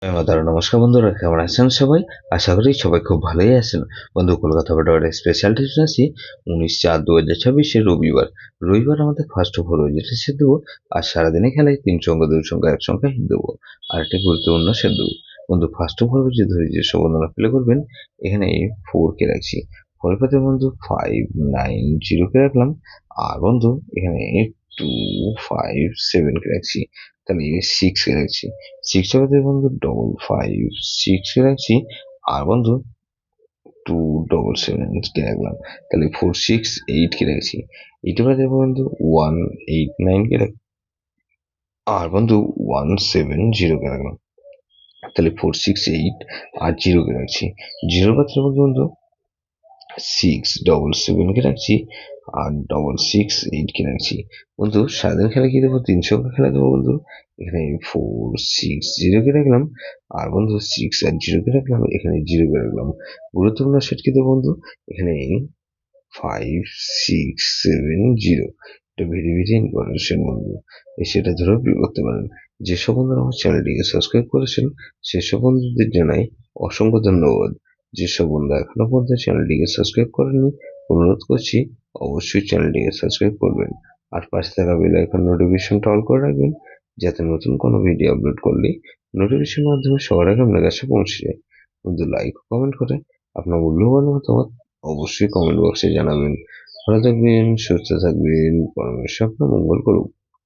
নমস্কার বন্ধুরা, কেমন আছেন সবাই? আশা করি সবাই খুব ভালোই আছেন। বন্ধু, কলকাতা বর্ডারের স্পেশাল ট্রিট আছি 19/4/2026 রবিবার। আমাদের ফার্স্ট ওভার যেটা সেট দেবো। আর সারাদিনে খেলায় 3 সংখ্যা 2 সংখ্যা 1 সংখ্যা হিট দেবো। আর একটা গুরুত্বপূর্ণ সেট দেবো। বন্ধু, ফার্স্ট ওভার যে ধরে যে সব বন্ধুরা প্লে করবেন, এখানে 4 কে রাখছি। 4 পাতে বন্ধু 5 9 0 কে রাখলাম। আর বন্ধু এখানে 2 5 7 কে রাখছি। তাহলে 6 কে রাখছি। 6 টাকাতে বন্ধু 556 কে রাখছি। আর বন্ধু 277 কে রাখলাম। তাহলে 468 কে রাখছি। এটা বাদে বন্ধু 189 কে রাখছি। আর বন্ধু 170 কে রাখলাম। তাহলে 468 আর 0 কে রাখছি। 0 পাত্রের মধ্যে বন্ধু 677 কে রাখছি। আর 668 কে রাখছি। বন্ধু সারাদিন খেলা কি দেবো? 3 সংখ্যা খেলা দেবো বন্ধু। এখানে 460 কে রাখলাম। আর বন্ধু 6 আর 0 কে রাখলাম। এখানে 0 কে রাখলাম। গুরুত্বপূর্ণ সেট কি দেবো বন্ধু? এখানে 5670। এটা ভেরি ভেরি ইম্পর্টেন্ট সেট বন্ধু। সেটা ধরেও করতে পারেন। যেসব বন্ধুরা আমার চ্যানেলটিকে সাবস্ক্রাইব করেছেন, সেসব বন্ধুদের জানাই অসংখ্য ধন্যবাদ। যেসব বন্ধু এখনো পর্যন্ত চ্যানেলটিকে সাবস্ক্রাইব করেননি, অনুরোধ করছি অবশ্যই চ্যানেলটিকে সাবস্ক্রাইব করবেন। আর পাশে থাকা বেল আইকন নোটিফিকেশনটা অল করে রাখবেন, যাতে নতুন কোনো ভিডিও আপলোড করলে নোটিফিকেশনের মাধ্যমে সবার আগে আপনার কাছে পৌঁছে যায়। বন্ধু, লাইক কমেন্ট করে আপনার মূল্যবান মতামত অবশ্যই কমেন্ট বক্সে জানাবেন। ভালো থাকবেন, সুস্থ থাকবেন, পরমেশ্বর আপনার মঙ্গল করুক।